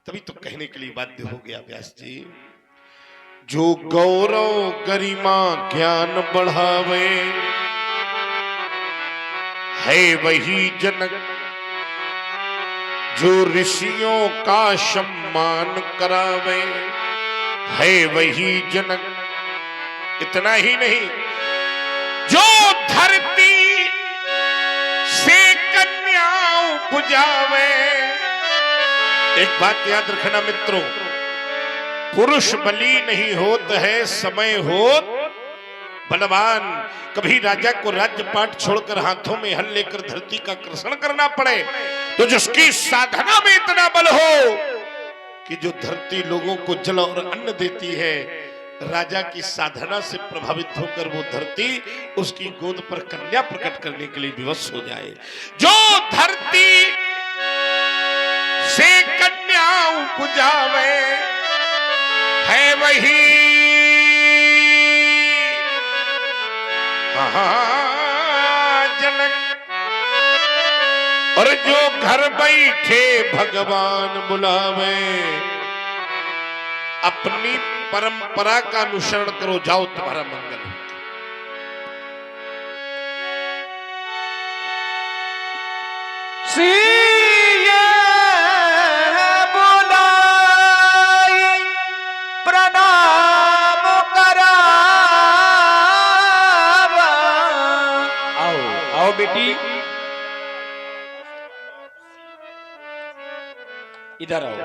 तभी तो कहने के लिए बाध्य हो गया व्यास जी। जो गौरव गरिमा ज्ञान बढ़ावे, है वही जनक जो ऋषियों का सम्मान करावे, है वही जनक। इतना ही नहीं, जो धरती से कन्या उपजावे। एक बात याद रखना मित्रों, पुरुष बली नहीं होत है, समय होत बलवान। कभी राजा को राज्य पाट छोड़कर हाथों में हल लेकर धरती का कर्षण करना पड़े, तो जिसकी साधना में इतना बल हो कि जो धरती लोगों को जल और अन्न देती है, राजा की साधना से प्रभावित होकर वो धरती उसकी गोद पर कन्या प्रकट करने के लिए विवश हो जाए। जो धरती से कन्या उपजावे, है वही जनक। और जो घर बैठे भगवान बुलावे, अपनी परंपरा का अनुसरण करो, जाओ तुम्हारा मंगल हो। प्रणाम करा। आओ आओ बेटी, इधर आओ।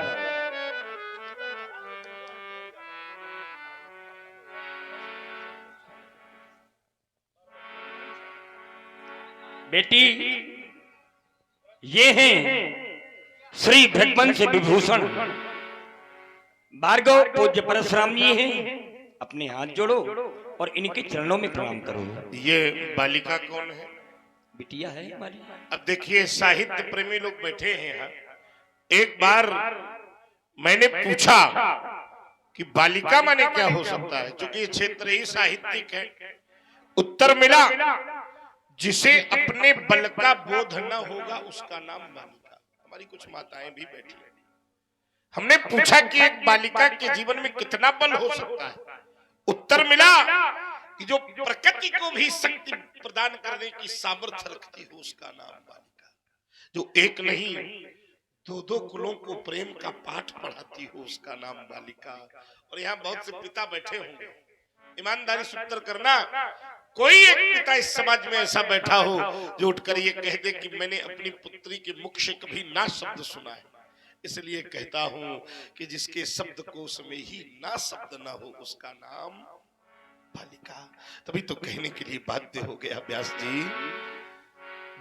बेटी, ये हैं श्री भृगवंश विभूषण भार्गव पूज्य परशुराम जी हैं। अपने हाथ जोड़ो और इनके चरणों में प्रणाम करो। ये बालिका कौन है? बिटिया है हमारी। अब देखिए, साहित्य प्रेमी लोग बैठे हैं यहाँ। एक बार मैंने पूछा कि बालिका माने क्या हो सकता है, क्योंकि ये क्षेत्र ही साहित्यिक है। उत्तर मिला, जिसे अपने बल का बोध न होगा उसका नाम बालिका। हमारी कुछ माताएं भी बैठी हैं। हमने पूछा कि एक बालिका के जीवन में कितना बल हो सकता है। उत्तर मिला कि जो प्रकृति को भी शक्ति प्रदान करने की सामर्थ्य रखती हो उसका नाम बालिका। जो एक नहीं दो दो कुलों को प्रेम का पाठ पढ़ाती हो उसका नाम बालिका। और यहाँ बहुत से पिता बैठे होंगे, ईमानदारी से उत्तर करना। कोई एक पिता इस समाज में ऐसा बैठा हो जो उठकर ये कह दे कि मैंने अपनी पुत्री के मुख से कभी ना शब्द सुना है। इसलिए कहता हूं कि जिसके शब्द कोश में ही ना शब्द ना हो उसका नाम बालिका। तभी तो कहने के लिए बाध्य हो गया व्यास जी।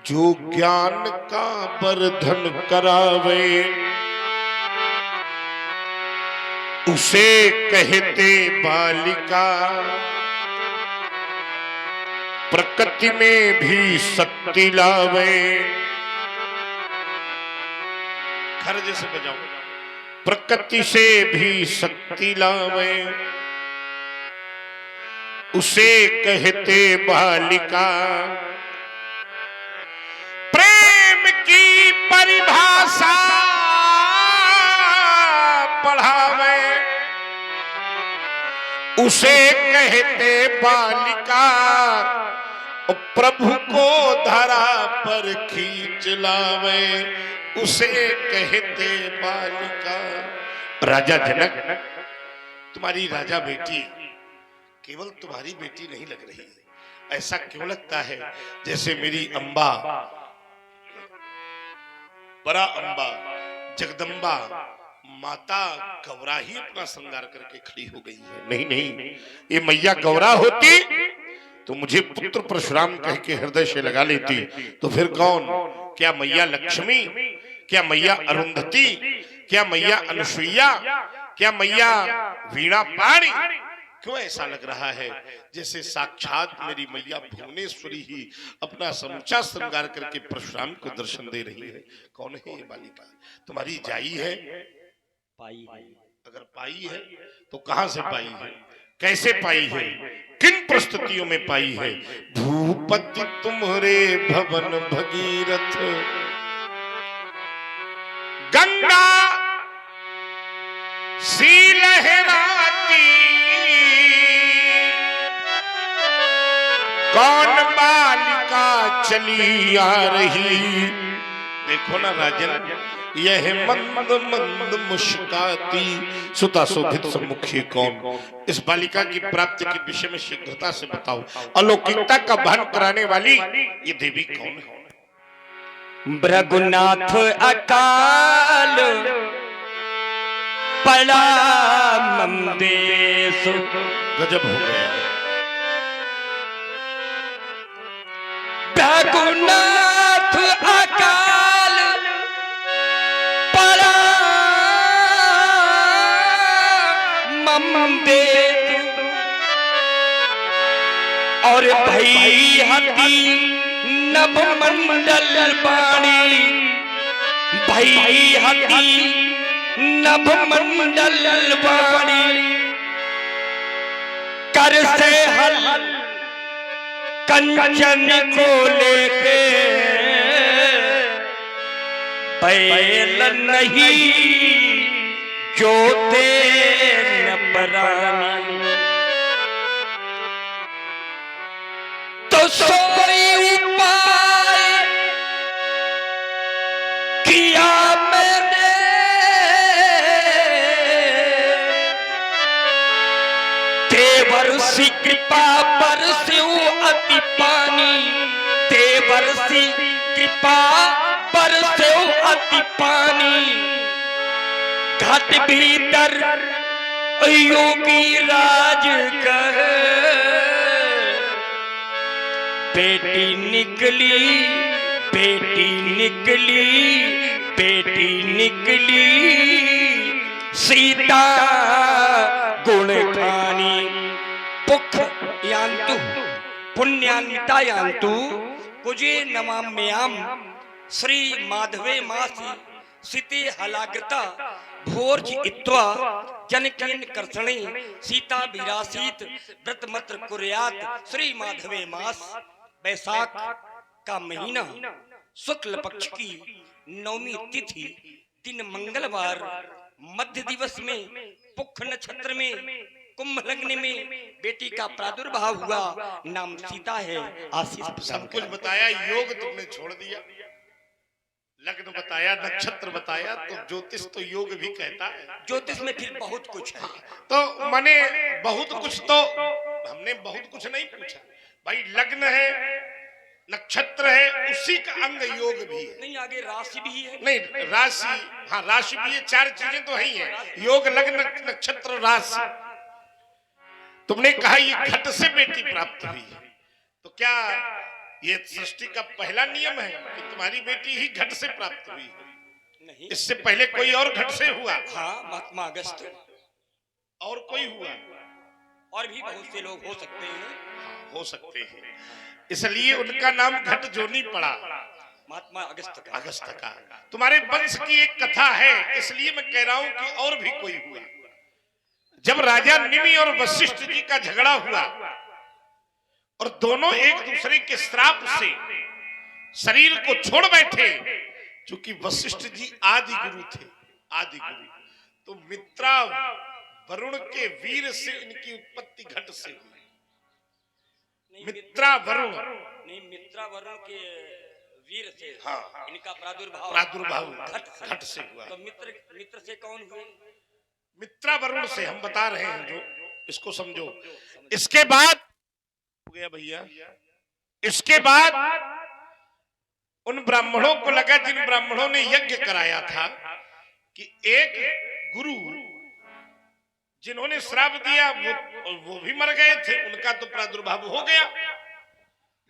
जो ज्ञान का वर्धन करावे, उसे कहते बालिका। प्रकृति में भी शक्ति लावे। खर्ज से बजाओ। प्रकृति से भी शक्ति लावे, उसे कहते बालिका। प्रेम की परिभाषा पढ़ावे, उसे कहते बालिका। प्रभु को धरा पर खींच लावे, उसे कहते बालिका। राजा जनक, तुम्हारी राजा बेटी केवल तुम्हारी बेटी नहीं लग रही। ऐसा क्यों लगता है जैसे मेरी अम्बा, बड़ा अम्बा, जगदम्बा माता गौरा ही अपना श्रृंगार करके खड़ी हो गई है। नहीं नहीं, ये मैया गौरा होती तो मुझे पुत्र परशुराम कह के हृदय से लगा लेती। तो फिर कौन? क्या मैया लक्ष्मी? क्या मैया अरुंधति? क्या मैया अनुसुईया? क्या मैया वीणा पाणी? क्यों ऐसा लग रहा है जैसे साक्षात मेरी मैया भुवनेश्वरी ही अपना समूचा श्रृंगार करके परशुराम को दर्शन दे रही है। कौन है ये बालिका? तुम्हारी जाई है? पाई है। अगर पाई है तो कहां से पाई है, कैसे पाई है, किन परिस्थितियों में पाई है? भूपति तुम्हारे भवन भगीरथ, गंगा लहराती, कौन बालिका चली आ रही। देखो ना राजन, यह मंद मंद मुस्काती, सुता शोभित सम्मुखी कौन। इस बालिका की प्राप्ति के विषय में शीघ्रता से बताओ। अलौकिकता का भान कराने वाली ये देवी कौन है? भृगुनाथ अकाल पड़ा मंदेश। गजब हो गया। भृगुनाथ अकाल पड़ा मंदेश, और भई हती नभ मंडल बाणी, भई हती नभ मंडल बाणी। कर से हल कंचन को लेके, बैल नहीं जोते न परानी। तो सोई उपाय किया मैंने, देवर्षि कृपा बरस्यो अति पानी, देवर्षि कृपा बरस्यो अति पानी। घट भीतर योगी राज कह, बेटी निकली, बेटी निकली, बेटी निकली, सीता गुण खानी। पुख यान्तु पुण्यान्विता यान्तु कुजे नमाम्याम, श्री माधवे मासी सीते हलाग्रता भोर्ज इत्वा जनकेन कर्षणे, सीता विरासीत व्रतमत्र कुर्यात। श्री माधवे मास, बैसाख का महीना, शुक्ल पक्ष की नवमी तिथि, दिन मंगलवार, मध्य दिवस में, पुख नक्षत्र में, कुंभ लग्न में बेटी का प्रादुर्भाव हुआ। नाम सीता है। आशीष सब कुछ बताया, योग तुमने छोड़ दिया। लग्न बताया, नक्षत्र बताया, तो ज्योतिष तो योग भी कहता है। ज्योतिष में फिर बहुत कुछ है। तो माने बहुत कुछ, तो हमने बहुत कुछ नहीं पूछा भाई। लग्न है, नक्षत्र है, उसी का अंग योग भी है। नहीं, आगे राशि भी है। नहीं, राशि, हाँ राशि भी है। चार चीजें तो है ही है, योग, लग्न, नक्षत्र, राशि। तुमने कहा ये घट से बेटी प्राप्त हुई है, तो क्या ये सृष्टि का पहला नियम है कि तुम्हारी बेटी ही घट से प्राप्त हुई है? नहीं, इससे पहले कोई और घट से हुआ? हाँ, महात्मा अगस्त। और कोई हुआ? और भी बहुत से लोग हो सकते हैं। हाँ, हो सकते हैं, इसलिए उनका नाम घट जोनी पड़ा, महात्मा अगस्त का। अगस्त का। तुम्हारे वंश की एक कथा है, इसलिए मैं कह रहा हूं कि और भी कोई हुआ। जब राजा निमि और वशिष्ठ जी का झगड़ा हुआ और दोनों एक दूसरे के श्राप से शरीर को छोड़ बैठे, क्योंकि वशिष्ठ जी आदि गुरु थे, आदि गुरु, तो मित्रा वरुण के वीर से इनकी उत्पत्ति घट से हुई। मित्रा वरुण नहीं, मित्रा वरुण के वीर से, हाँ, इनका प्रादुर्भाव घट से हुआ। तो मित्र से कौन हुए? मित्रा वरुण से हम बता रहे हैं, जो इसको समझो। इसके बाद हो गया भैया, इसके बाद उन ब्राह्मणों को लगा, जिन ब्राह्मणों ने यज्ञ कराया था, कि एक गुरु जिन्होंने श्राप दिया वो भी मर गए थे, उनका तो प्रादुर्भाव हो गया,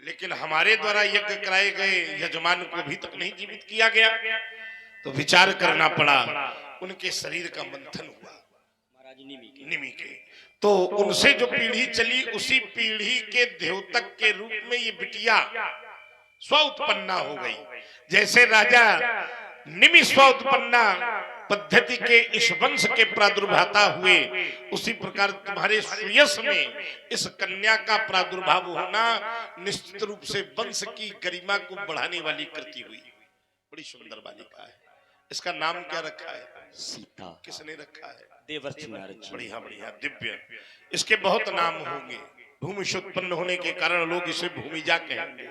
लेकिन हमारे द्वारा यज्ञ कराए गए यजमान को अभी तक नहीं जीवित किया गया। तो विचार करना पड़ा, उनके शरीर का मंथन हुआ महाराज निमि के। तो उनसे जो पीढ़ी चली, उसी पीढ़ी के द्योतक के रूप में ये बिटिया स्व उत्पन्ना हो गई। जैसे राजा निमि स्व उत्पन्ना पद्धति के इस वंश के प्रादुर्भाता हुए, उसी प्रकार तुम्हारे सुयश में इस कन्या का प्रादुर्भाव होना निश्चित रूप से वंश की गरिमा को बढ़ाने वाली कृति हुई। बड़ी सुंदर बालिका है, इसका नाम क्या रखा है? सीता। किसने रखा है? देवर्षि नारद जी। बढ़िया बढ़िया दिव्य। इसके बहुत नाम होंगे। भूमि से उत्पन्न होने के कारण लोग इसे भूमिजा कहेंगे।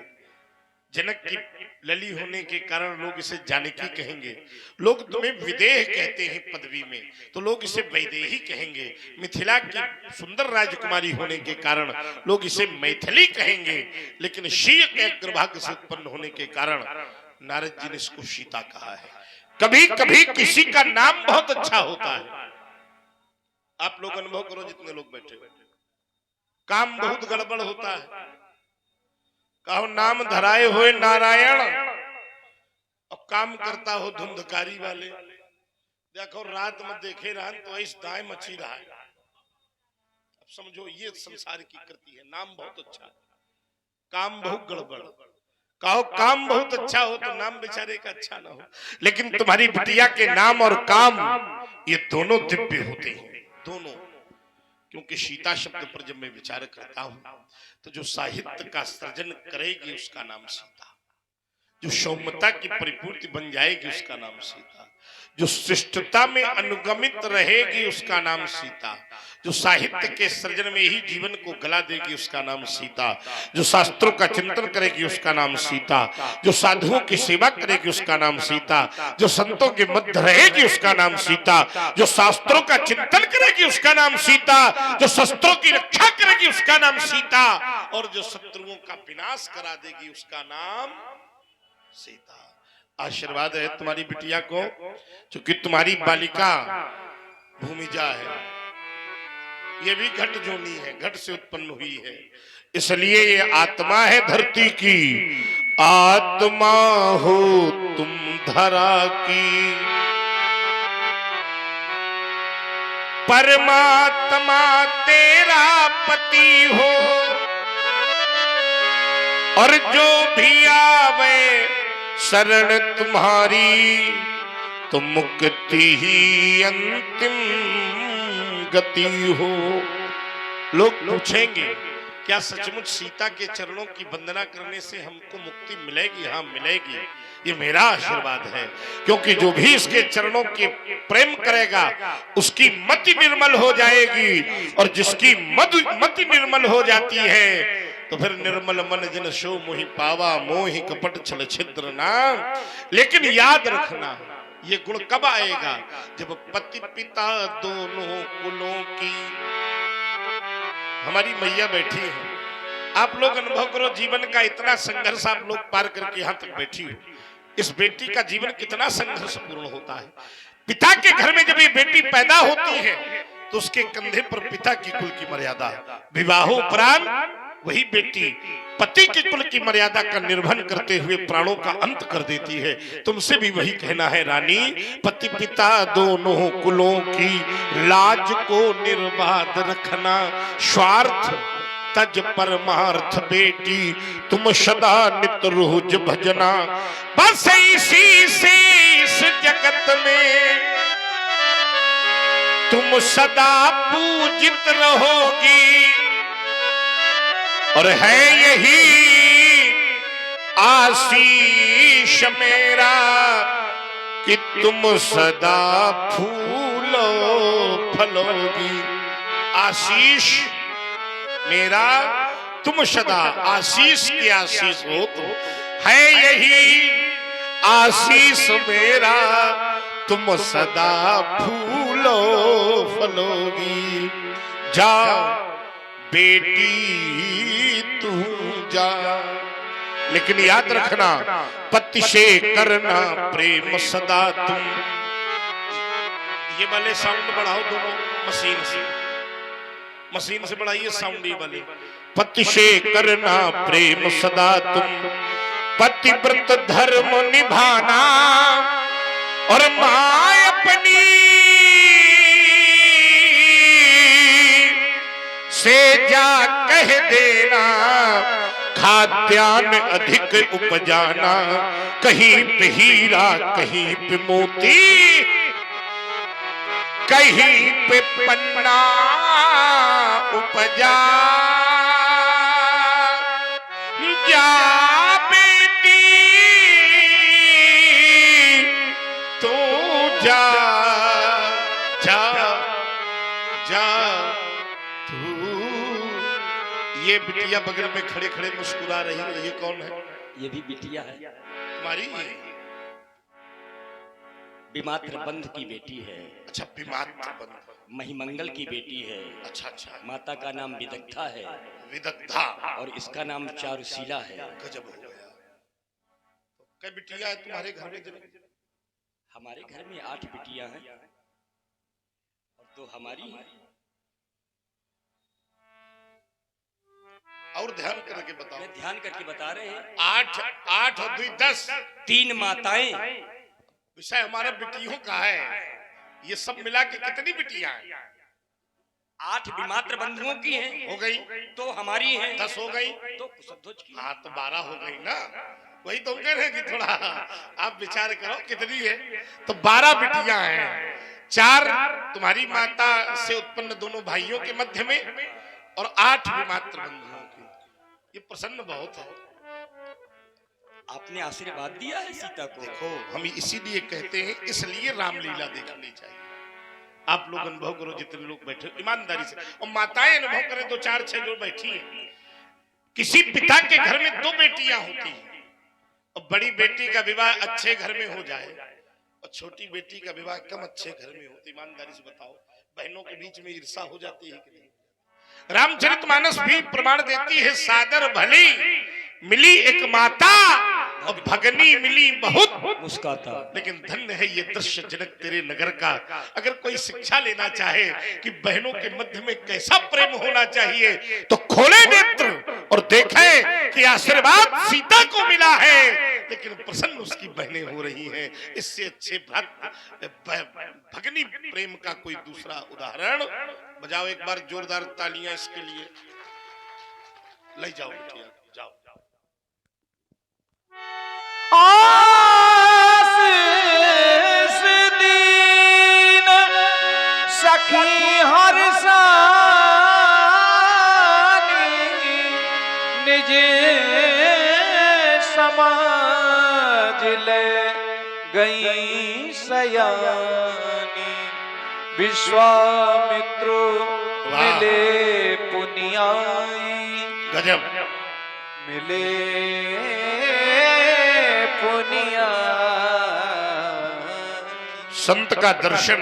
जनक की लली होने के कारण लोग इसे जानकी कहेंगे। लोग तुम्हें विदेह कहते हैं पदवी में, तो लोग इसे वैदेही कहेंगे। मिथिला की सुंदर राजकुमारी होने के कारण लोग इसे मैथिली कहेंगे। लेकिन शीय के अग्रभाग से उत्पन्न होने के कारण नारद जी ने इसको सीता कहा है। कभी कभी किसी का नाम बहुत अच्छा होता है। आप लोग अनुभव करो, जितने लोग बैठे हुए, काम बहुत गड़बड़ होता है। कहो नाम धराए हुए नारायण और काम करता हो धुंधकारी वाले। देखो रात में देखे रहन तो इस दाएं मची रहा है। अब समझो ये संसार की कृति है। नाम बहुत अच्छा है, काम बहुत गड़बड़। कहो काम बहुत अच्छा हो तो नाम बेचारे का अच्छा ना हो। लेकिन तुम्हारी बिटिया के नाम और काम ये दोनों दिव्य होते हैं, दोनों। क्योंकि सीता शब्द पर जब मैं विचार करता हूं तो जो साहित्य का सृजन करेगी उसका नाम सीता, जो सौम्यता की परिपूर्ति बन जाएगी उसका नाम सीता, जो शिष्टता में अनुगमित रहेगी उसका नाम सीता, जो साहित्य के सृजन में ही जीवन को गला देगी उसका नाम सीता, जो शास्त्रों का चिंतन करेगी उसका नाम सीता, जो साधुओं की सेवा करेगी उसका नाम सीता, जो संतों के मध्य रहेगी उसका नाम सीता, जो शास्त्रों का चिंतन करेगी उसका नाम सीता, जो शस्त्रों की रक्षा करेगी उसका नाम सीता, और जो शत्रुओं का विनाश करा देगी उसका नाम सीता। आशीर्वाद है तुम्हारी बिटिया को, क्योंकि तुम्हारी बालिका भूमिजा है। ये भी घट जोनी है, घट से उत्पन्न हुई है, इसलिए ये आत्मा है धरती की। आत्मा हो तुम धरा की, परमात्मा तेरा पति हो, और जो भी आवे शरण तुम्हारी तो मुक्ति ही अंतिम गति हो। लोग पूछेंगे क्या सचमुच सीता के चरणों की वंदना करने से हमको मुक्ति मिलेगी? हाँ मिलेगी, ये मेरा आशीर्वाद है। क्योंकि जो भी इसके चरणों के प्रेम करेगा उसकी मति निर्मल हो जाएगी, और जिसकी मति निर्मल हो जाती है तो फिर निर्मल मन जिन सो मोहि पावा, मोहि कपट छल छिद्र नाम। लेकिन याद रखना ये गुण कब आएगा? जब पति पिता दोनों कुलों की। हमारी मैया बैठी है, आप लोग अनुभव करो, जीवन का इतना संघर्ष आप लोग पार करके यहां तक बैठी हो। इस बेटी का जीवन कितना संघर्षपूर्ण होता है। पिता के घर में जब ये बेटी पैदा होती है तो उसके कंधे पर पिता की कुल की मर्यादा, विवाहोपरांत वही बेटी पति के कुल की मर्यादा का निर्वहन करते हुए प्राणों का अंत कर देती है। तुमसे भी वही कहना है रानी, पति पिता दोनों कुलों की लाज को निर्बाध रखना, स्वार्थ तज परमार्थ बेटी तुम सदा नित रोज भजना। बस इसी से इस जगत में तुम सदा पूजित रहोगी, और है यही आशीष मेरा कि तुम सदा फूलो फलोगी। आशीष मेरा तुम सदा, आशीष की आशीष हो तुम, है यही आशीष मेरा तुम सदा फूलो फलोगी। जा बेटी तू जा, लेकिन याद रखना पति से करना प्रेम सदा तुम। ये वाले साउंड बढ़ाओ दोनों, मशीन से बढ़ाइए साउंड ये वाले। पति से करना प्रेम सदा तुम, पतिव्रत धर्म निभाना, और मां अपनी से जा कह देना, खाद्यान्न अधिक उपजाना, कहीं पे हीरा कहीं पे मोती, कहीं पे पन्ना उपजा। जा बेटी तू जा जा तू। ये बिटिया बगल में खड़े खड़े मुस्कुरा रही है, ये कौन है? ये भी बिटिया है, तुम्हारी? विमात्र बंध की बेटी है। अच्छा, विमात्र बंध, महिमंगल की बेटी है। अच्छा अच्छा। माता का नाम विदग्धा है, विदग्धा, और इसका नाम चारुशीला है। गजब हो गया। तो कई बिटिया है तुम्हारे घर में? हमारे घर में 8 बिटियां हैं और 2 हमारी हैं। और ध्यान करके बताओ। मैं ध्यान करके बता रहे हैं। 8 8 और 2 10, 3 माताएं। विषय हमारा बिटियों का है। ये सब मिला के कितनी बिटियां हैं? 8 विमात्र बंधुओं की हैं, हो गई। 2 हमारी हैं, 10 हो गई। 2 कुशध्वज की। हाँ, तो 12 हो गई ना। वही तो कह रहे हैं कि थोड़ा आप विचार करो कितनी है। तो 12 बिटियां हैं, 4 तुम्हारी माता से उत्पन्न दोनों भाइयों के मध्य में, और 8 विमात्र बंधुओं की। ये प्रसन्न बहुत है। आपने आशीर्वाद दिया है सीता को। देखो, हम इसीलिए कहते हैं, इसलिए रामलीला देखनी चाहिए। आप लोग अनुभव करो, जितने लोग बैठे ईमानदारी से, और माताएं अनुभव करें, 2 4 6 जो बैठी हैं। किसी पिता के घर में 2 बेटियां होती हैं, और बड़ी बेटी का विवाह अच्छे घर में हो जाए और छोटी बेटी का विवाह कम अच्छे घर में हो, तो ईमानदारी से बताओ, बहनों के बीच में ईर्षा हो जाती है कि नहीं? रामचरितमानस भी प्रमाण देती है, सादर भली मिली एक माता और भगनी मिली बहुत मुस्काता। लेकिन धन्य है ये दृश्य जनक तेरे नगर का। अगर कोई शिक्षा लेना चाहे कि बहनों के मध्य में कैसा प्रेम होना चाहिए, तो खोले नेत्र और देखे कि आशीर्वाद सीता को मिला है, लेकिन प्रसन्न उसकी बहनें हो रही हैं। इससे अच्छे भगनी प्रेम का कोई दूसरा उदाहरण। बजाओ एक बार जोरदार तालियां इसके लिए। ले जाओ बिटिया, जाओ। आशीष दीन सखी हर सानी, निज समाज ले गई सयानी। विश्वामित्र मिले पुनियाई, गजब। मिले पुनिया। संत का दर्शन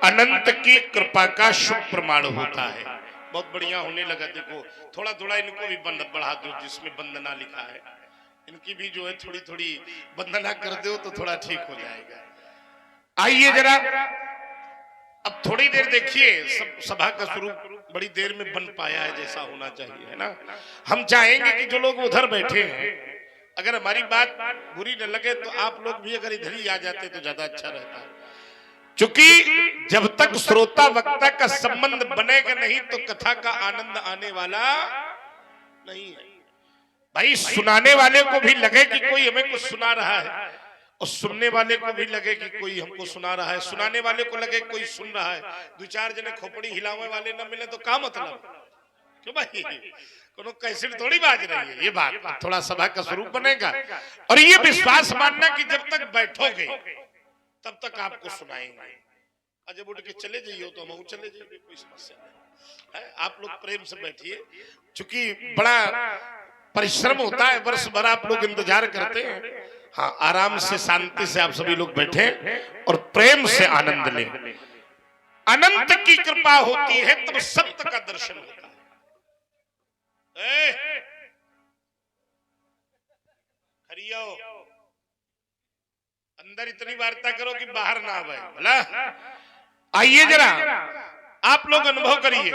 अनंत की कृपा का शुभ प्रमाण होता है। बहुत बढ़िया होने लगा। देखो, थोड़ा थोड़ा इनको भी बढ़ा दो, जिसमें वंदना लिखा है इनकी भी जो है थोड़ी थोड़ी वंदना कर दो तो थोड़ा ठीक हो जाएगा। आइए जरा, अब थोड़ी देर देखिए, सभा का स्वरूप बड़ी देर में बन पाया है जैसा होना चाहिए, है ना। हम चाहेंगे कि जो लोग उधर बैठे हैं, अगर हमारी बात बुरी न लगे तो आप लोग भी अगर इधर ही आ जाते तो ज्यादा अच्छा रहता है। क्योंकि जब तक श्रोता वक्ता का संबंध बनेगा नहीं तो कथा का आनंद आने वाला नहीं है। भाई, सुनाने वाले को भी लगे कि कोई हमें कुछ सुना रहा है, और सुनने वाले को भी लगे कि कोई हमको सुना रहा है, सुनाने वाले को लगे कोई सुन रहा है। 2-4 जने खोपड़ी हिलाने वाले न मिले तो क्या मतलब? क्यों भाई, कोनो कैसेट थोड़ी बाज रही है। ये बात थोड़ा सभा का स्वरूप बनेगा, और ये विश्वास मानना कि जब तक बैठोगे तब तक आपको सुनाएंगे। और जब उठ के चले जाइए तो हम चले जाएंगे, कोई समस्या नहीं है। आप लोग प्रेम से बैठिए, क्योंकि बड़ा परिश्रम होता है, वर्ष भर आप लोग इंतजार करते हैं। हाँ, आराम से शांति से आप सभी लोग बैठे और प्रेम से आनंद लें। अनंत की कृपा होती है तब संत का दर्शन होता है। खरियो, अंदर इतनी वार्ता करो कि बाहर ना आवे भला। आइए जरा, आप लोग अनुभव करिए।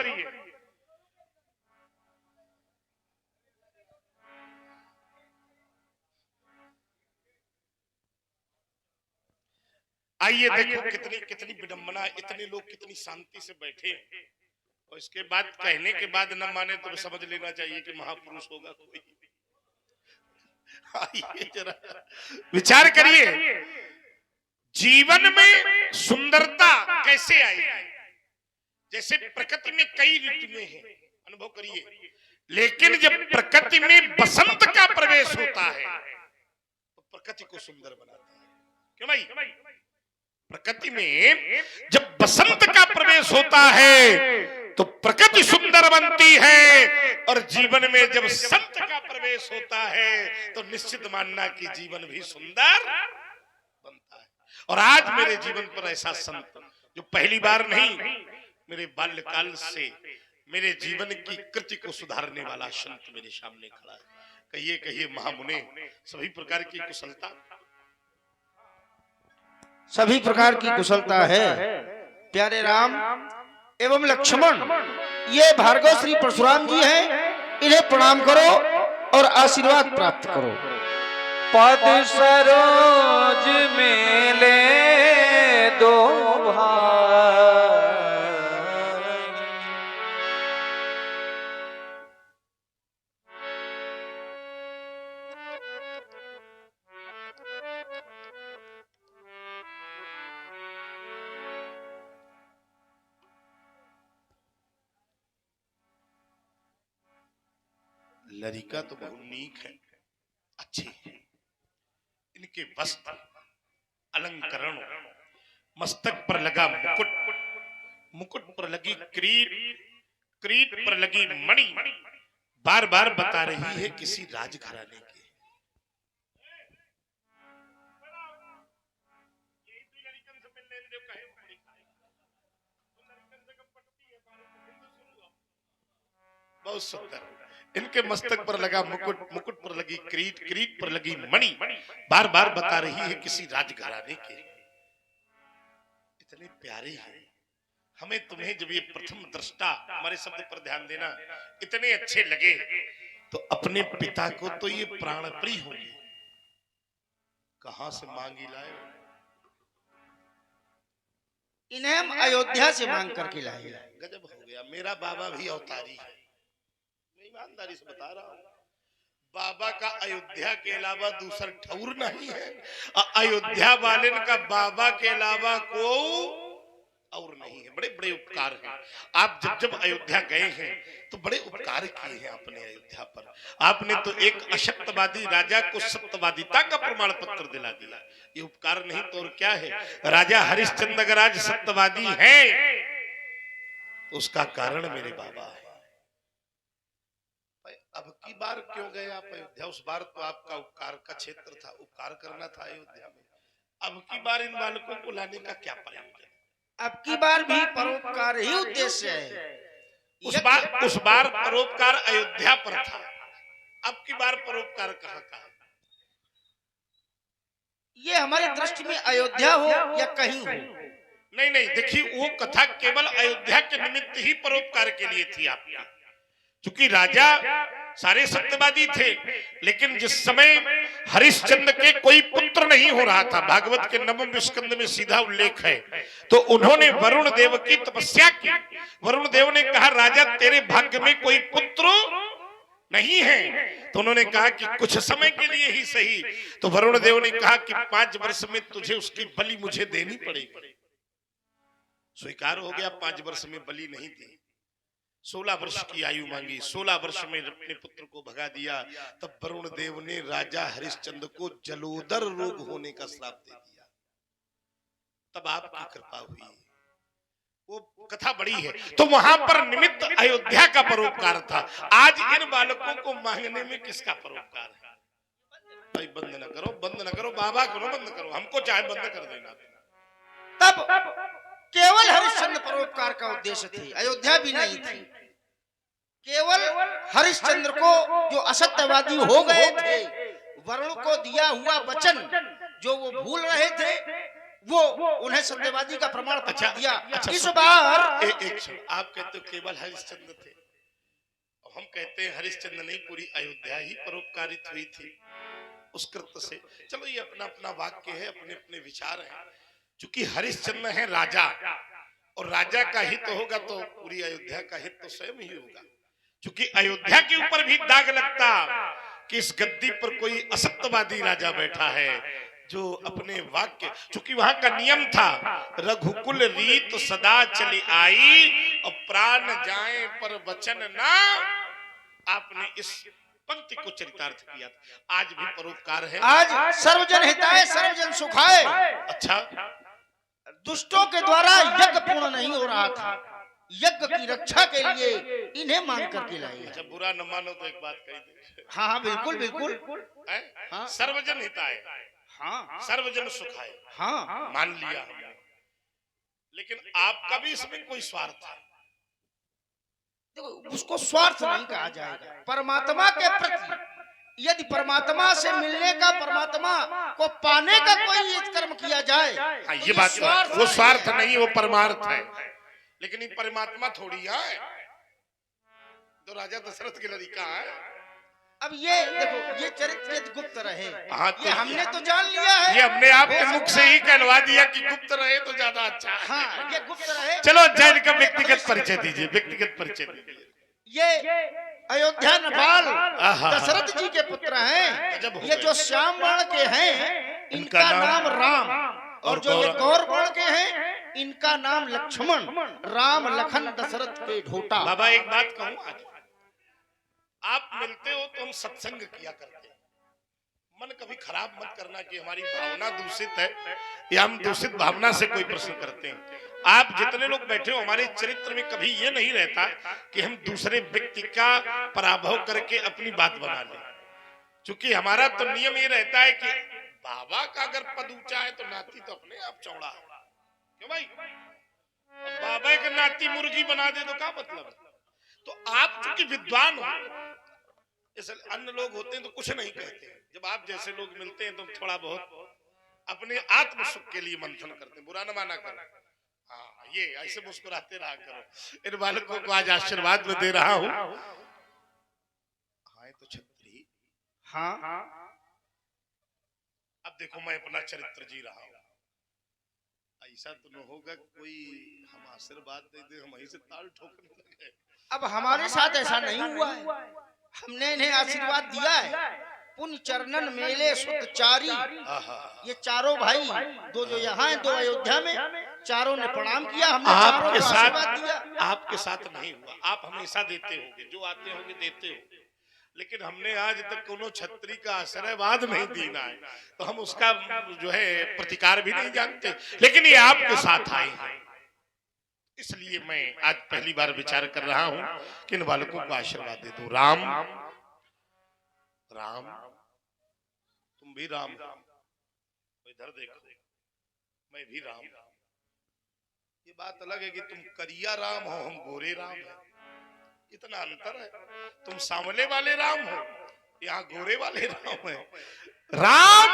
आइए देखो कितनी कितनी विडंबना, इतने लोग कितनी शांति से बैठे, और इसके बाद कहने के बाद न माने तो समझ लेना चाहिए कि महापुरुष होगा कोई। आइए जरा विचार करिए, जीवन में सुंदरता कैसे आएगी? जैसे प्रकृति में कई ऋतुएं हैं, अनुभव करिए, लेकिन जब प्रकृति में बसंत का प्रवेश होता है तो प्रकृति को सुंदर बनाता है। क्यों भाई? प्रकृति में जब बसंत का प्रवेश होता है तो प्रकृति सुंदर बनती है, और जीवन में जब संत का प्रवेश होता है तो निश्चित मानना कि जीवन भी सुंदर बनता है। और आज मेरे जीवन पर ऐसा संत जो पहली बार नहीं, मेरे बाल्यकाल से मेरे जीवन की कृति को सुधारने वाला संत मेरे सामने खड़ा है। कहिए कहिए महामुने, सभी प्रकार की कुशलता, सभी प्रकार की कुशलता है। प्यारे राम एवं लक्ष्मण, ये भार्गव श्री परशुराम जी हैं, इन्हें प्रणाम करो और आशीर्वाद प्राप्त करो। पद सरोज मेले दो भाई, लड़का तो बहुत नीक है, अच्छे हैं। इनके वस्त्र, अलंकरण, मस्तक पर लगा मुकुट, मुकुट पर लगी किरीट, किरीट पर लगी मणि बार बार बता रही है किसी राजघराने के। बहुत सुंदर। इनके मस्तक पर लगा मुकुट, मुकुट पर लगी किरीट, किरीट पर लगी मणि बार बार बता रही है किसी राजघराने के। इतने प्यारे हैं। हमें तुम्हें जब ये प्रथम दृष्टा, हमारे शब्द पर ध्यान देना, इतने अच्छे लगे तो अपने पिता को तो ये प्राण प्रिय होंगे, कहां से मांगी लाए? इन्हें हम अयोध्या से मांग करके लाए। गजब हो गया। मेरा बाबा भी अवतारी है, ईमानदारी से बता रहा हूं। बाबा का अयोध्या के अलावा दूसरा ठौर नहीं है। अयोध्या वाले का बाबा के अलावा को और नहीं है। बड़े बड़े उपकार हैं। आप जब जब अयोध्या गए हैं तो बड़े उपकार किए हैं अपने अयोध्या पर। आपने तो एक असत्यवादी राजा को सत्यवादिता का प्रमाण पत्र दिला दिया। ये उपकार नहीं तो और क्या है? राजा हरिश्चंद्र अगर आज सत्यवादी है तो उसका कारण मेरे बाबा है। अब की बार क्यों गए आप अयोध्या? उस बार तो आपका उपकार का क्षेत्र था, उपकार करना था अयोध्या में। अब की बार इन बालकों को लाने का क्या प्रयोजन? अब की बार भी परोपकार ही उद्देश्य है। उस बार परोपकार अयोध्या पर था, अब की बार परोपकार कहाँ का है? ये हमारी दृष्टि में अयोध्या हो या कहीं हो। नहीं नहीं, देखिए वो कथा केवल अयोध्या के निमित्त ही परोपकार के लिए थी आपकी। क्योंकि राजा सारे सत्यवादी थे, लेकिन जिस समय हरिश्चंद्र के कोई पुत्र नहीं हो रहा था, भागवत के नवम स्कंद में सीधा उल्लेख है, तो उन्होंने वरुण देव की तपस्या की। वरुण देव ने कहा राजा तेरे भाग्य में कोई पुत्र नहीं है। तो उन्होंने कहा कि कुछ समय के लिए ही सही। तो वरुण देव ने कहा कि 5 वर्ष में तुझे उसकी बलि मुझे देनी पड़ेगी। स्वीकार हो गया। 5 वर्ष में बलि नहीं दी। 16 वर्ष की आयु मांगी। 16 वर्ष में अपने पुत्र को भगा दिया। तब वरुण देव ने राजा हरिश्चंद्र को जलोदर रोग होने का श्राप दे दिया। तब आपकी कृपा हुई। वो कथा बड़ी है। तो वहां पर निमित्त अयोध्या का परोपकार था। आज इन बालकों को मांगने में किसका परोपकार है? भाई बंद न करो, बंद न करो, बाबा करो, बंद करो, हमको चाहे बंद कर देना। तब केवल हरिश्चंद्र परोपकार का उद्देश्य थी, अयोध्या भी नहीं थी। केवल हरिश्चंद्र को जो असत्यवादी हो गए थे, वरुण को दिया हुआ वचन जो वो भूल रहे थे, वो उन्हें सत्यवादी का प्रमाण पत्र दिया। इस बार एक क्षण, आप कहते हो केवल हरिश्चंद्र थे, हम कहते हैं हरिश्चंद्र नहीं, पूरी अयोध्या ही परोपकारित हुई थी उस कृत्य से। चलो ये अपना अपना वाक्य है, अपने अपने विचार हैं। क्योंकि हरिश्चंद्र है राजा, और राजा का हित होगा तो पूरी अयोध्या का हित तो स्वयं ही होगा। क्योंकि अयोध्या के ऊपर भी दाग लगता कि इस गद्दी पर कोई असत्यवादी राजा बैठा है जो अपने वाक्य, क्योंकि वहां का नियम था रघुकुल रीत सदा चली आई और प्राण जाए पर वचन ना। आपने इस पंक्ति को चरितार्थ किया। आज भी परोपकार है। आज सर्वजन हिताय सर्वजन सुखाय। अच्छा, दुष्टों के द्वारा यज्ञ पूर्ण रहा था, यज्ञ की रक्षा के लिए इन्हें मांग करके लाए। अच्छा बुरा न मानो तो एक बात कही दे। हाँ हाँ बिल्कुल बिल्कुल। हैं? हाँ। सर्वजन हिताय, हाँ सर्वजन सुखाय, हाँ मान लिया हमने, लेकिन आपका भी इसमें कोई स्वार्थ है। देखो उसको स्वार्थ नहीं कहा जाएगा। परमात्मा के प्रति यदि परमात्मा से मिलने का, परमात्मा को पाने का कोई कर्म किया जाए, हाँ तो ये बात स्वार्थ वो स्वार्थ नहीं, वो परमार्थ है। लेकिन ये परमात्मा थोड़ी है, तो राजा दशरथ की लड़का है। अब ये देखो, ये चरित्र यदि गुप्त रहे, हाँ, तो ये हमने तो जान लिया है, ये हमने आपके हो मुख सकता से है। ही कहलवा दिया कि गुप्त रहे तो ज्यादा अच्छा है। हाँ ये गुप्त रहे। चलो जैन का व्यक्तिगत परिचय दीजिए, व्यक्तिगत परिचय दीजिए। ये अयोध्या नपाल आहा। दशरथ जी के पुत्र हैं। गजब हो ये गए। जो श्याम वर्ण के हैं इनका नाम राम, और जो ये गौर वर्ण के हैं इनका नाम लक्ष्मण। राम लखन दशरथ के ढोटा। बाबा एक बात कहूं, आज आप मिलते हो तो हम सत्संग किया करते हैं। मन कभी खराब मत करना कि हमारी भावना दूषित है या हम दूषित भावना से कोई प्रश्न करते हैं। आप जितने लोग बैठे हो, हमारे चरित्र में कभी ये नहीं रहता कि हम दूसरे व्यक्ति का पराभव करके अपनी बात बना लें। क्योंकि हमारा तो नियम ये रहता है कि बाबा का अगर पद ऊंचा है तो नाती तो अपने आप चौड़ा है। क्यों भाई? अब बाबा के नाती मुर्गी बना दे तो क्या मतलब है? तो आप चूंकि विद्वान हो, जैसे अन्य लोग होते हैं तो कुछ नहीं कहते हैं। जब आप जैसे लोग मिलते हैं तो थोड़ा बहुत अपने आत्म सुख के लिए मंथन करते हैं। बुरा न माना करो। हाँ ये ऐसे मुस्कुराते रहा करो। इन बालकों को आज आशीर्वाद में दे रहा हूँ। हाँ तो छत्री। हाँ अब देखो मैं अपना चरित्र जी रहा हूँ। ऐसा तो न होगा कोई हम आशीर्वाद दे दे, हम ऐसे ताल ठोकने लगे। अब हमारे साथ ऐसा नहीं हुआ है, हमने इन्हें आशीर्वाद दिया है। पुण्य चरणन मेले सुतचारी, ये चारों भाई, दो जो यहाँ हैं, दो अयोध्या में, चारों ने प्रणाम किया। हमने चारों आपके को साथ आशीर्वाद दिया। आपके साथ नहीं हुआ, आप हमेशा देते होंगे, जो आते होंगे देते होंगे। लेकिन हमने आज तक कोनो छत्री का आशीर्वाद नहीं दीना है, तो हम उसका जो है प्रतिकार भी नहीं जानते। लेकिन ये आपके साथ आए हैं, इसलिए मैं आज पहली बार विचार कर रहा हूं कि इन बालकों को आशीर्वाद दे दो। राम राम, तुम भी राम, इधर देखो, मैं भी राम। ये बात अलग है कि तुम करिया राम हो, हम गोरे राम हैं, इतना अंतर है। तुम सांवले वाले राम हो, यहाँ गोरे वाले राम है। राम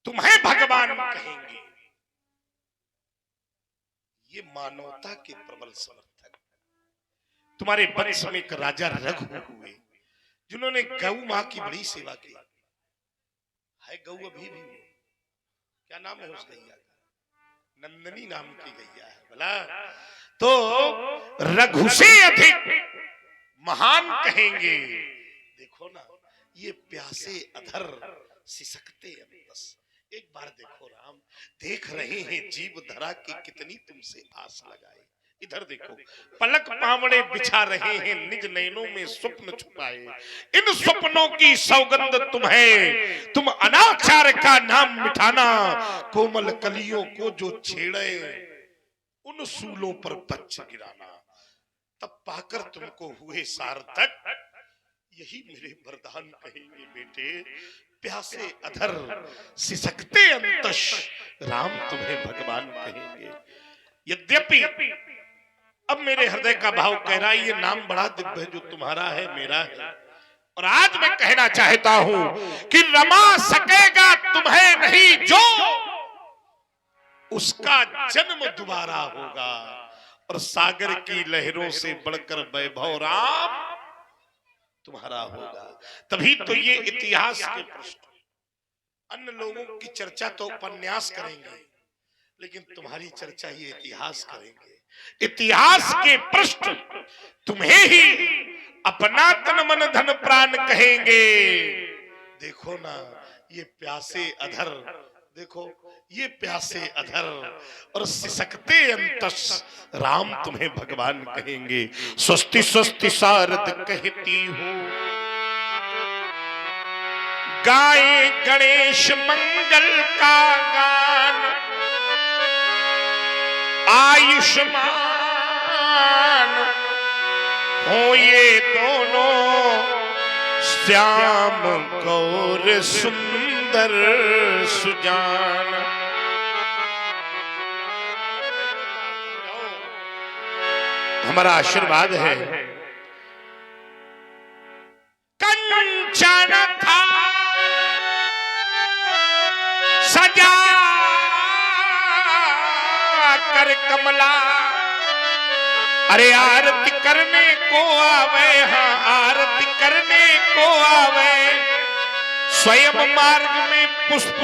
तुम्हें भगवान कहेंगे, ये मानवता के प्रबल समर्थक। तुम्हारे वंश में एक राजा रघु हुए जिन्होंने गौ माँ की बड़ी सेवा की है। गौ अभी भी क्या नाम है उस गैया का? नंदनी नाम की गैया है बोला। तो रघु से अधिक महान कहेंगे। देखो ना, ये प्यासे अधर सिसकते अंतस। एक बार देखो राम, देख रहे हैं जीव धरा की कितनी तुमसे आस लगाए। इधर देखो, पलक पावड़े बिछा रहे हैं, निज नैनों में स्वप्न छुपाए। इन स्वप्नों की सौगंध तुम्हें, तुम अनाचार का नाम मिटाना। कोमल कलियों को जो छेड़े, उन सूलों पर बच्च गिराना। तब पाकर तुमको हुए सार्थक, यही मेरे वरदान कहेंगे बेटे। प्यासे अधर सिसकते अंतश, राम तुम्हें भगवान कहेंगे। यद्यपि अब मेरे हृदय का भाव कह रहा है ये नाम बड़ा दिव्य है, जो तुम्हारा है मेरा है। और आज मैं कहना चाहता हूं कि रमा सकेगा तुम्हें नहीं जो, उसका जन्म दोबारा होगा। और सागर की लहरों से बढ़कर वैभव राम तुम्हारा होगा। तभी तो ये इतिहास के पृष्ठ, अन्य लोगों की चर्चा तो उपन्यास करेंगे, लेकिन तुम्हारी चर्चा ये इतिहास करेंगे। इतिहास के पृष्ठ तुम्हें ही अपना तन मन धन प्राण कहेंगे। देखो ना, ये प्यासे अधर, देखो ये प्यासे अधर और सिसकते अंतस, राम तुम्हें भगवान कहेंगे। स्वस्ति स्वस्ति शारद कहती हो, गाए गणेश मंगल का गान। आयुष्मान हो ये दोनों, श्याम गौर सुंदर सुजान। हमारा आशीर्वाद है। कंचन था सजा कर कमला, अरे आरती करने को आवे, हाँ आरती करने को आवे, स्वयं मार्ग में पुष्प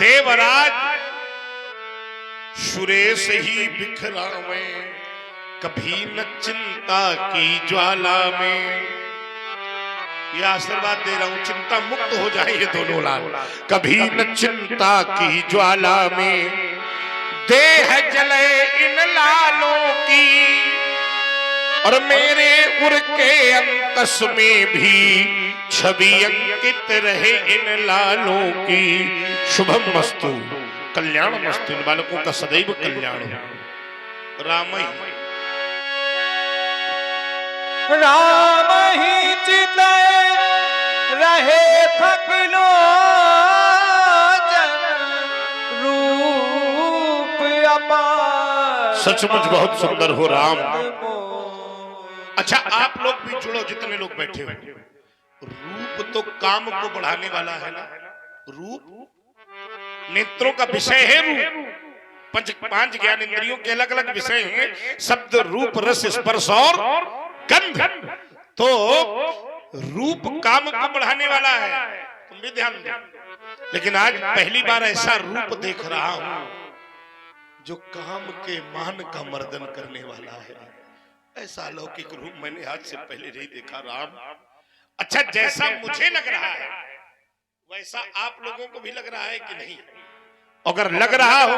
देवराज सुरेश ही बिखरावे, कभी न चिंता की ज्वाला में। यह आशीर्वाद दे रहा हूं, चिंता मुक्त हो जाए ये दोनों लाल। कभी न चिंता की ज्वाला में देह जले इन लालों की, और मेरे उर के अंतस में भी छवि अंकित रहे इन लालों की। शुभम मस्तु, कल्याण मस्तु, इन बालकों का सदैव कल्याण हो। राम ही राम ही चितय रहे थकलो रूप अपार। सचमुच बहुत सुंदर हो राम। अच्छा आप लोग भी जुड़ो, जितने लोग बैठे हो। रूप तो काम को बढ़ाने वाला है ना। रूप नेत्रों का विषय है। रूप पांच ज्ञान इंद्रियों के अलग अलग विषय हैं। शब्द, रूप, रस, स्पर्श और गंध। तो रूप काम को बढ़ाने वाला है, तुम भी ध्यान दो। लेकिन आज पहली बार ऐसा रूप देख रहा हूं जो काम के मान का मर्दन करने वाला है। ऐसा अलौकिक रूप मैंने आज से पहले नहीं देखा राम। अच्छा जैसा मुझे लग रहा है वैसा आप लोगों को भी लग रहा है कि नहीं? अगर लग रहा हो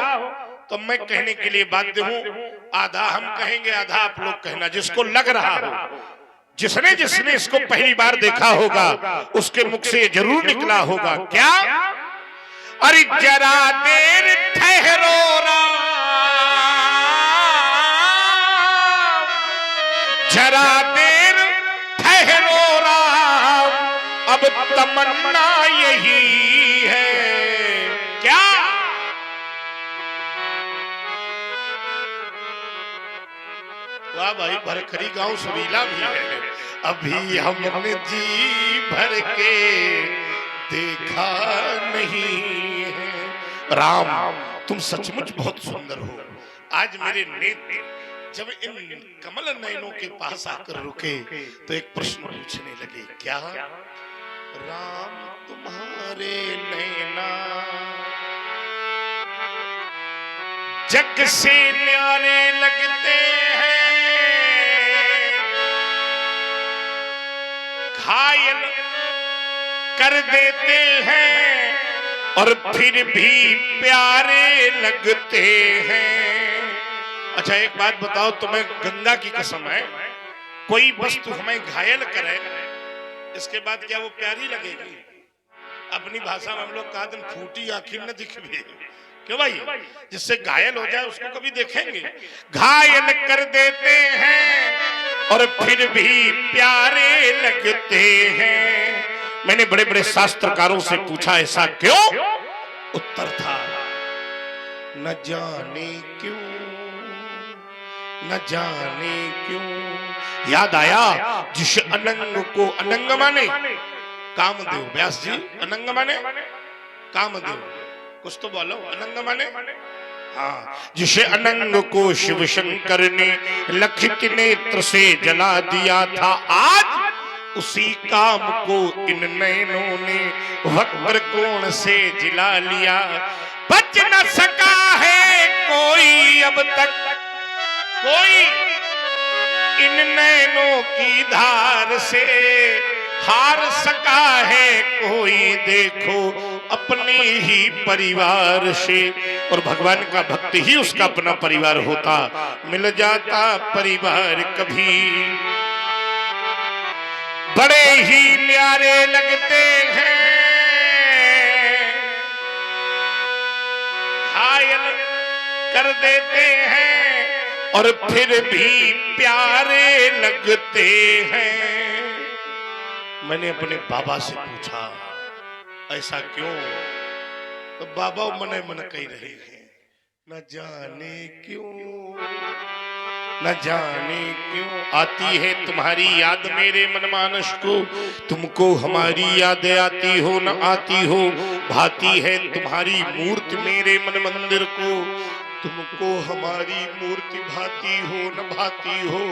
तो मैं कहने के लिए बाध्य हूं। आधा हम कहेंगे, आधा आप लोग कहना। जिसको लग रहा हो, जिसने जिसने इसको पहली बार देखा होगा उसके मुख से ये जरूर निकला होगा। क्या? अरे जरा देर ठहरो राम, जरा देर ठहरो राम, अब तमन्ना यही है। क्या? वाह भाई, भरखरी गांव सुरीला भी है। अभी हमने जी भर के देखा नहीं है। राम तुम सचमुच बहुत सुंदर हो। आज मेरे नेत्र जब इन कमल नयनों के पास आकर रुके तो एक प्रश्न पूछने लगे। क्या? राम तुम्हारे नैना जग से न्यारे लगते हैं, घायल कर देते हैं और फिर भी प्यारे लगते हैं। अच्छा एक बात बताओ, तुम्हें गंगा की कसम है, कोई वस्तु हमें घायल करे इसके बाद क्या वो प्यारी लगेगी? अपनी भाषा में हम लोग कहा दिन फूटी आखिर न दिखबे। क्यों भाई? जिससे घायल हो जाए उसको कभी देखेंगे? घायल कर देते हैं और फिर भी प्यारे लगते हैं। मैंने बड़े बड़े शास्त्रकारों से पूछा ऐसा क्यों? उत्तर था न जाने क्यों, न जाने क्यों। याद आया जिस अनंग को, अनंग माने कामदेव, व्यास जी अनंग माने कामदेव, कुछ तो बोलो। अनंग माने हाँ, जिसे अनंग को शिव शंकर ने लखित नेत्र से जला दिया था, आज उसी काम को इन नैनों ने वक्र कोण से जिला लिया। बच न सका है कोई अब तक, कोई इन नैनों की धार से हार सका है कोई, देखो अपने ही परिवार से। और भगवान का भक्त ही उसका अपना परिवार होता। मिल जाता परिवार कभी बड़े ही न्यारे लगते हैं, घायल कर देते हैं और फिर भी प्यारे लगते हैं। मैंने अपने बाबा से पूछा ऐसा क्यों? तो बाबा मने मन कह रहे हैं, न जाने क्यों, न जाने क्यों आती है तुम्हारी याद मेरे मनमानस को, तुमको हमारी याद आती हो न आती हो, भाती है तुम्हारी मूर्ति मेरे मन मंदिर को, तुमको हमारी मूर्ति भाती हो न भाती हो,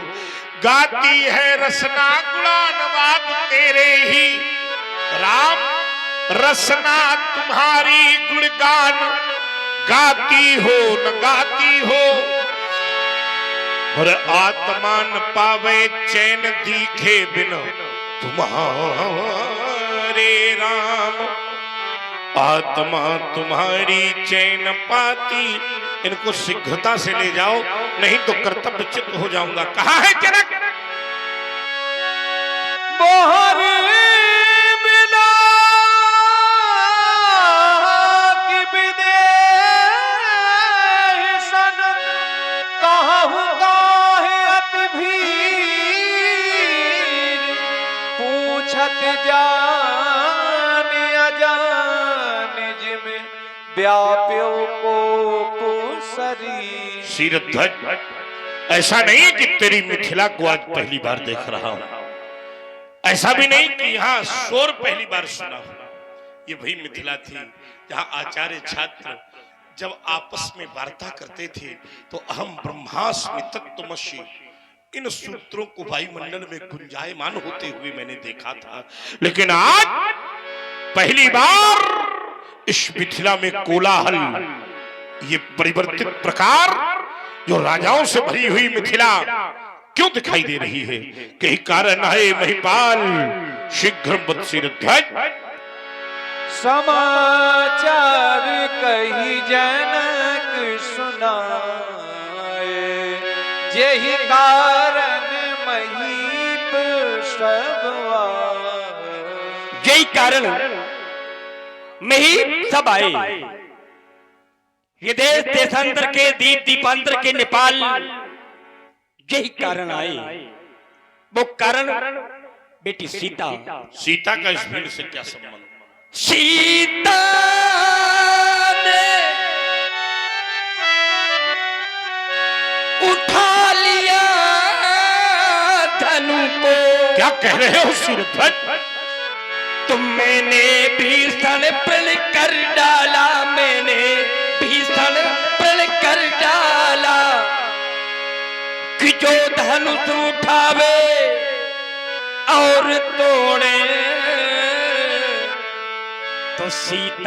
गाती है रसना गुणानवाद तेरे ही राम, रसना तुम्हारी गुणगान गाती हो न गाती हो, और आत्मा न पावे चैन दिखे बिना तुम्हारे राम, आत्मा तुम्हारी चैन पाती। इनको शीघ्रता से ले जाओ नहीं तो कर्तव्यच्युत हो जाऊंगा। कहाँ है जनक? मोहर बिना की विदेशन कहूँ काहे अति भीर, पूछत जान अजान जिमें व्याप्यो को शीरध्वज, ऐसा नहीं कि तेरी मिथिला को आज पहली बार देख रहा हूं, ऐसा भी नहीं कि यहाँ शोर पहली बार सुना हूं। ये वही मिथिला थी जहाँ आचार्य छात्र जब आपस में वार्ता करते थे तो अहम ब्रह्मास्मि तत्त्वमसि, इन सूत्रों को वायुमंडल में गुंजायमान होते हुए मैंने देखा था। लेकिन आज पहली बार इस मिथिला में कोलाहल, ये परिवर्तित प्रकार जो राजाओं से भरी हुई मिथिला क्यों दिखाई दे रही है? कहीं कारण है महिपाल, शीघ्र शीरध्वज। समाचार कही जनक सुनाए, यही कारण महीप सब आए। यही कारण महीप सब आए। ये देश देशांतर के दीप दीपांतर के नेपाल, यही कारण आए। वो कारण बेटी सीता। सीता का इस भीड़ से क्या संबंध? सीता ने उठा लिया धनु को। क्या कह रहे हो शीरध्वज? तुम मैंने भीषण प्रण कर डाला, मैंने भीषण प्रण कर डाला कि जो धनुष उठावे और तोड़े तो सीता